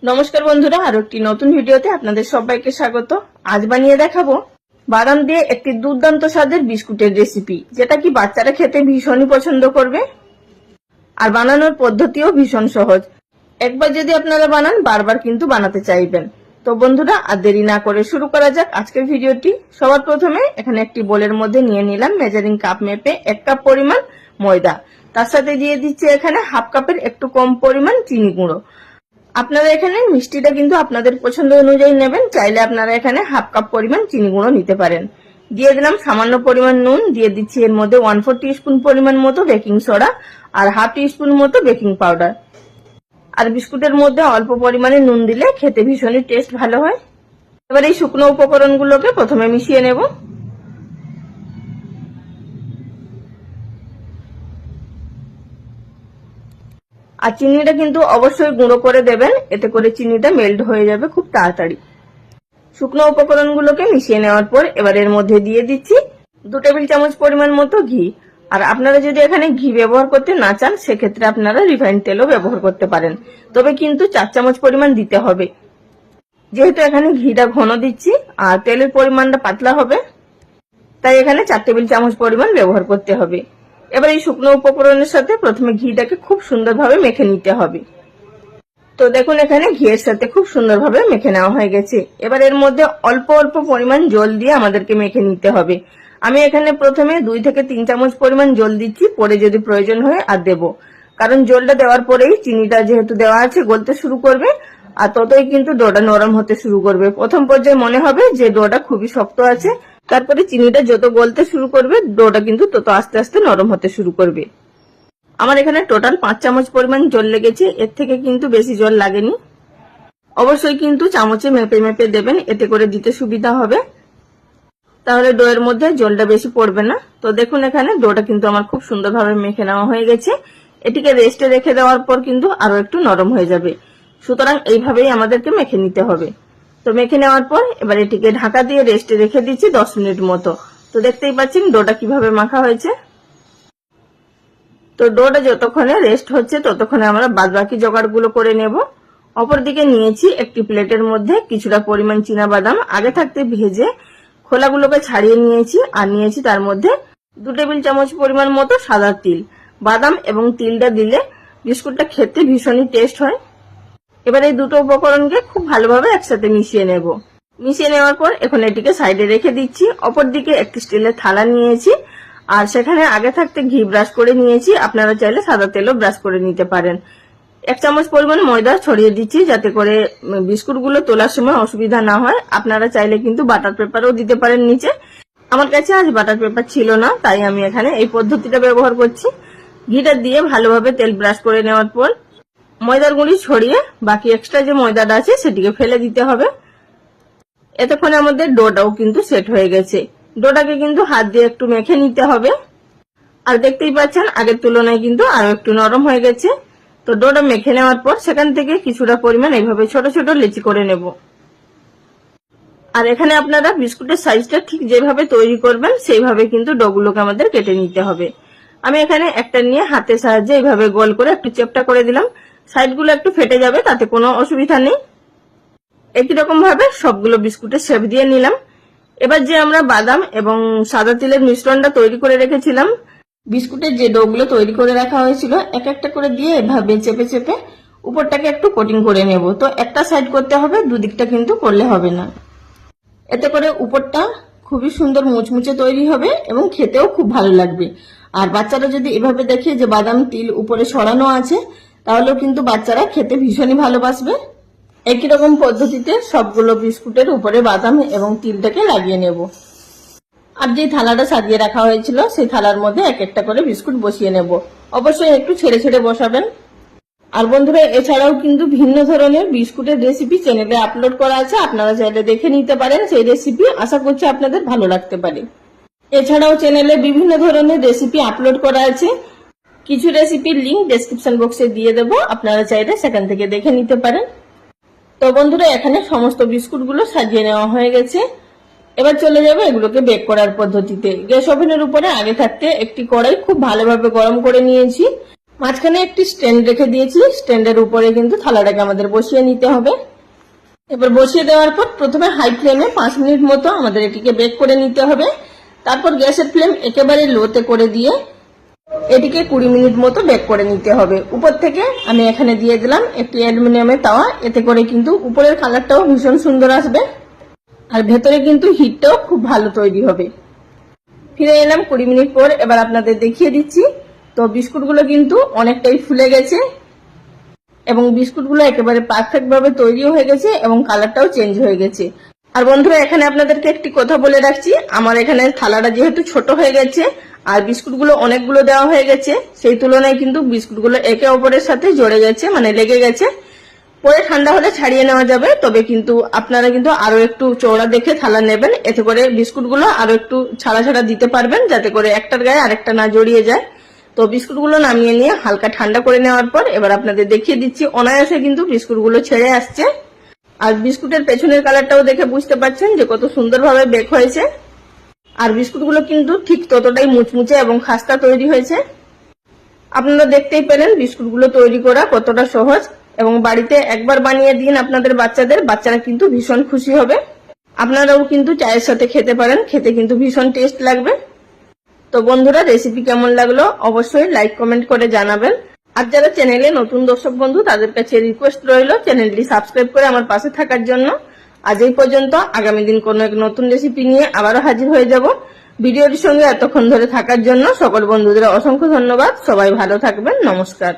নমস্কার বন্ধুরা, আরো একটি নতুন ভিডিওতে আপনাদের সবাইকে স্বাগত। আজ বানিয়ে দেখাবো বাদাম দিয়ে একটি দুর্দান্ত স্বাদের বিস্কুটের রেসিপি, যেটা কি বাচ্চারা খেতে ভীষণই পছন্দ করবে। আর বানানোর পদ্ধতিও ভীষণ সহজ। একবার যদি আপনারা বানান বারবার কিন্তু বানাতে চাইবেন। তো বন্ধুরা, আর দেরি না করে শুরু করা যাক আজকের ভিডিওটি। সবার প্রথমে এখানে একটি বোলের মধ্যে নিয়ে নিলাম মেজারিং কাপ মেপে 1 কাপ পরিমাণ ময়দা। তার সাথে দিয়ে দিচ্ছি এখানে হাফ কাপের একটু কম পরিমাণ চিনি গুঁড়ো। আপনারা এখানে মিষ্টিটা কিন্তু আপনাদের পছন্দ অনুযায়ী নেবেন, চাইলে আপনারা এখানে হাফ কাপ পরিমাণ চিনি গুঁড়ো নিতে পারেন। দিয়ে দিলাম সামান্য পরিমাণ নুন, দিয়ে দিচ্ছি এর মধ্যে 1/4 টিস্পুন পরিমাণ মতো বেকিং সোডা আর হাফ টিস্পুন মতো বেকিং পাউডার। আর বিস্কুটের মধ্যে অল্প পরিমাণে নুন দিলে খেতে ভীষণই টেস্ট ভালো হয়। এবার এই শুকনো উপকরণগুলোকে প্রথমে মিশিয়ে নেব। আর চিনিটা কিন্তু অবশ্যই গুঁড়ো করে দেবেন, এতে করে চিনিটা মেল্ট হয়ে যাবে খুব তাড়াতাড়ি। শুকনো উপকরণগুলোকে মিশিয়ে নেওয়ার পর এবার এর মধ্যে দিয়ে দিচ্ছি 2 টেবিল চামচ পরিমাণ মতো ঘি। আর আপনারা যদি এখানে ঘি ব্যবহার করতে না চান, সেক্ষেত্রে আপনারা রিফাইন্ড তেলও ব্যবহার করতে পারেন, তবে কিন্তু 4 চামচ পরিমাণ দিতে হবে। যেহেতু এখানে ঘিটা ঘন দিচ্ছি আর তেলের পরিমাণটা পাতলা হবে, তাই এখানে 4 টেবিল চামচ পরিমাণ ব্যবহার করতে হবে। এবার এই শুকনো উপকরণের সাথে প্রথমে ঘিটাকে খুব সুন্দরভাবে মেখে নিতে হবে। তো দেখুন, এখানে ঘিয়ের সাথে খুব সুন্দরভাবে মেখে নেওয়া হয়ে গেছে। এবার এর মধ্যে অল্প অল্প পরিমাণ জল দিয়ে আমাদেরকে মেখে নিতে হবে। আমি এখানে প্রথমে 2 থেকে 3 চামচ পরিমাণ জল দিচ্ছি, পরে যদি প্রয়োজন হয় আর দেব। কারণ জলটা দেওয়ার পরেই চিনিটা যেহেতু দেওয়া আছে গলতে শুরু করবে, আর ততই কিন্তু ডোটা নরম হতে শুরু করবে। প্রথম পর্যায়ে মনে হবে যে ডোটা খুবই শক্ত আছে, তারপরে চিনিটা যত গলতে শুরু করবে ডোটা কিন্তু তত আস্তে আস্তে নরম হতে শুরু করবে। আমার এখানে টোটাল 5 চামচ পরিমাণ জল লেগেছে, এর থেকে কিন্তু বেশি জল লাগেনি। অবশ্যই কিন্তু চামচে মেপে মেপে দেবেন, এতে করে দিতে সুবিধা হবে, তাহলে ডোয়ের মধ্যে জলটা বেশি পড়বে না। তো দেখুন, এখানে ডোটা কিন্তু আমার খুব সুন্দরভাবে মেখে নেওয়া হয়ে গেছে। এটিকে রেস্টে রেখে দেওয়ার পর কিন্তু আরো একটু নরম হয়ে যাবে, সুতরাং এইভাবেই আমাদেরকে মেখে নিতে হবে। তো মেখে নেওয়ার পর এবার এটিকে ঢাকা দিয়ে রেস্টে রেখে দিচ্ছি 10 মিনিট মতো। তো দেখতেই পাচ্ছেন ডোটা কিভাবে মাখা হয়েছে। তো ডোটা যতক্ষণে রেস্ট হচ্ছে ততক্ষণে আমরা বাদবাকি জোগাড়গুলো করে নেব। অপরদিকে নিয়েছি একটি প্লেটের মধ্যে কিছুটা পরিমাণ চীনা বাদাম আগে থাকতে ভেজে খোলাগুলোকে ছাড়িয়ে নিয়েছি, আর নিয়েছি তার মধ্যে 2 টেবিল চামচ পরিমাণ মতো সাদা তিল। বাদাম এবং তিলটা দিলে বিস্কুটটা খেতে ভীষণই টেস্ট হয়। এবার এই দুটো উপকরণকে খুব ভালোভাবে একসাথে মিশিয়ে নেব। মিশিয়ে নেওয়ার পর এখন এটিকে সাইডে রেখে দিচ্ছি। অপরদিকে একটি স্টিলের থালা নিয়েছি, আর সেখানে আগে থাকতে ঘি ব্রাশ করে নিয়েছি। আপনারা চাইলে সাদা তেলও ব্রাশ করে নিতে পারেন। 1 চামচ পরিমাণ ময়দা ছড়িয়ে দিচ্ছি, যাতে করে বিস্কুটগুলো তোলার সময় অসুবিধা না হয়। আপনারা চাইলে কিন্তু বাটার পেপারও দিতে পারেন নিচে। আমার কাছে আজ বাটার পেপার ছিল না, তাই আমি এখানে এই পদ্ধতিটা ব্যবহার করছি। ঘিটা দিয়ে ভালোভাবে তেল ব্রাশ করে নেওয়ার পর ময়দার গুঁড়ি ছড়িয়ে বাকি এক্সট্রা যে ময়দাটা আছে সেটিকে ফেলে দিতে হবে। এতক্ষণে আমাদের ডোটাও কিন্তু সেট হয়ে গেছে। ডোটাকে কিন্তু হাত দিয়ে একটু মেখে নিতে হবে। আর দেখতেই পাচ্ছেন আগের তুলনায় কিন্তু আরো একটু নরম হয়ে গেছে। তো ডোটা মেখে নেওয়ার পর সেখান থেকে কিছুটা পরিমাণ এইভাবে ছোট ছোট লেচি করে নেব। আর এখানে আপনারা বিস্কুটের সাইজটা ঠিক যেভাবে তৈরি করবেন সেইভাবে কিন্তু ডোগুলোকে আমাদের কেটে নিতে হবে। আমি এখানে একটা নিয়ে হাতের সাহায্যে এইভাবে গোল করে একটু চেপটা করে দিলাম। সাইডগুলো একটু ফেটে যাবে, তাতে কোনো অসুবিধা নেই। একই রকম ভাবে সবগুলো বিস্কুটের শেপ দিয়ে নিলাম। এবার যে আমরা বাদাম এবং সাদা তিলের মিশ্রণটা তৈরি করে রেখেছিলাম, বিস্কুটের যে ডোগুলো তৈরি করে রাখা হয়েছিল এক একটা করে দিয়ে এভাবে চেপে চেপে উপরটাকে একটু কোটিং করে নেব। তো একটা সাইড করতে হবে, দুদিকটা কিন্তু করলে হবে না। এতে করে উপরটা খুবই সুন্দর মুচমুচে তৈরি হবে এবং খেতেও খুব ভালো লাগবে। আর বাচ্চারা যদি এভাবে দেখে যে বাদাম তিল উপরে ছড়ানো আছে, তাহলেও কিন্তু বাচ্চারা খেতে ভীষণই ভালোবাসবে। একই রকম পদ্ধতিতে সবগুলো বিস্কুটের উপরে বাদাম এবং তিলটাকে লাগিয়ে নেব। আর যে থালাটা সাজিয়ে রাখা হয়েছিল সেই থালার মধ্যে এক একটা করে বিস্কুট বসিয়ে নেব। অবশ্যই একটু ছেড়ে ছেড়ে বসাবেন। আর বন্ধুরা, এছাড়াও কিন্তু ভিন্ন ধরনের বিস্কুটের রেসিপি চ্যানেলে আপলোড করা আছে, আপনারা চাইলে দেখে নিতে পারেন। সেই রেসিপি আশা করছি আপনাদের ভালো লাগতে পারে। এছাড়াও চ্যানেলে বিভিন্ন ধরনের রেসিপি আপলোড করা আছে, কিছু রেসিপির লিংক ডেসক্রিপশন বক্সে দিয়ে দেবো, আপনারা চাইলে সেখান থেকে দেখে নিতে পারেন। তো বন্ধুরা, এখানে সমস্ত বিস্কুটগুলো সাজিয়ে নেওয়া হয়ে গেছে। এবার চলে যাবে এগুলোকে বেক করার পদ্ধতিতে। গ্যাস ওভেনের উপরে আগে থাকতে একটি কড়াই খুব ভালোভাবে গরম করে নিয়েছি। মাঝখানে একটি স্ট্যান্ড রেখে দিয়েছি, স্ট্যান্ডের উপরে কিন্তু থালাটাকে আমাদের বসিয়ে নিতে হবে। এবার বসিয়ে দেওয়ার পর প্রথমে হাই ফ্লেমে 5 মিনিট মতো আমাদের এটিকে বেক করে নিতে হবে। তারপর গ্যাসের ফ্লেম একেবারে লোতে করে দিয়ে এটিকে 20 মিনিট মতো বেক করে নিতে হবে। উপর থেকে আমি এখানে দিয়ে দিলাম একটি অ্যালুমিনিয়ামের তাওয়া, এতে করে কিন্তু উপরের কালারটাও ভীষণ সুন্দর আসবে আর ভেতরে কিন্তু হিটটাও খুব ভালো তৈরি হবে। ফিরে এলাম 20 মিনিট পর, এবার আপনাদের দেখিয়ে দিচ্ছি। তো বিস্কুটগুলো কিন্তু অনেকটাই ফুলে গেছে এবং বিস্কুটগুলো একেবারে পারফেক্ট ভাবে তৈরিও হয়ে গেছে এবং কালারটাও চেঞ্জ হয়ে গেছে। আর বন্ধুরা, এখানে আপনাদেরকে একটি কথা বলে রাখছি, আমার এখানে থালাটা যেহেতু ছোট হয়ে গেছে আর বিস্কুটগুলো অনেকগুলো দেওয়া হয়ে গেছে, সেই তুলনায় কিন্তু বিস্কুটগুলো একে অপরের সাথে জড়ে গেছে, মানে লেগে গেছে। পরে ঠান্ডা হলে ছাড়িয়ে নেওয়া যাবে, তবে কিন্তু আপনারা কিন্তু আরো একটু চওড়া দেখে থালা নেবেন, এতে করে বিস্কুটগুলো আরো একটু ছাড়া ছাড়া দিতে পারবেন, যাতে করে একটার গায়ে আরেকটা না জড়িয়ে যায়। তো বিস্কুটগুলো নামিয়ে নিয়ে হালকা ঠান্ডা করে নেওয়ার পর এবার আপনাদের দেখিয়ে দিচ্ছি, অনায়াসে কিন্তু বিস্কুটগুলো ছেড়ে আসছে। আর বিস্কুটের পেছনের কালারটাও দেখে বুঝতে পারছেন যে কত সুন্দরভাবে বেক হয়েছে। আর বিস্কুটগুলো কিন্তু ঠিক ততটাই মুচমুচে এবং খাস্তা তৈরি হয়েছে। আপনারা দেখতেই পেলেন বিস্কুটগুলো তৈরি করা কতটা সহজ, এবং বাড়িতে একবার বানিয়ে দিন আপনাদের বাচ্চাদের, বাচ্চারা কিন্তু ভীষণ খুশি হবে। আপনারাও কিন্তু চায়ের সাথে খেতে পারেন, খেতে কিন্তু ভীষণ টেস্ট লাগবে। তো বন্ধুরা, রেসিপি কেমন লাগলো অবশ্যই লাইক কমেন্ট করে জানাবেন। আর যারা চ্যানেলে নতুন দর্শক বন্ধু, তাদের কাছে রিকোয়েস্ট রইল চ্যানেলটি সাবস্ক্রাইব করে আমার পাশে থাকার জন্য। আজ এই পর্যন্ত, আগামী দিন কোনো এক নতুন রেসিপি নিয়ে আবারও হাজির হয়ে যাব। ভিডিওটির সঙ্গে এতক্ষণ ধরে থাকার জন্য সকল বন্ধুদের অসংখ্য ধন্যবাদ। সবাই ভালো থাকবেন। নমস্কার।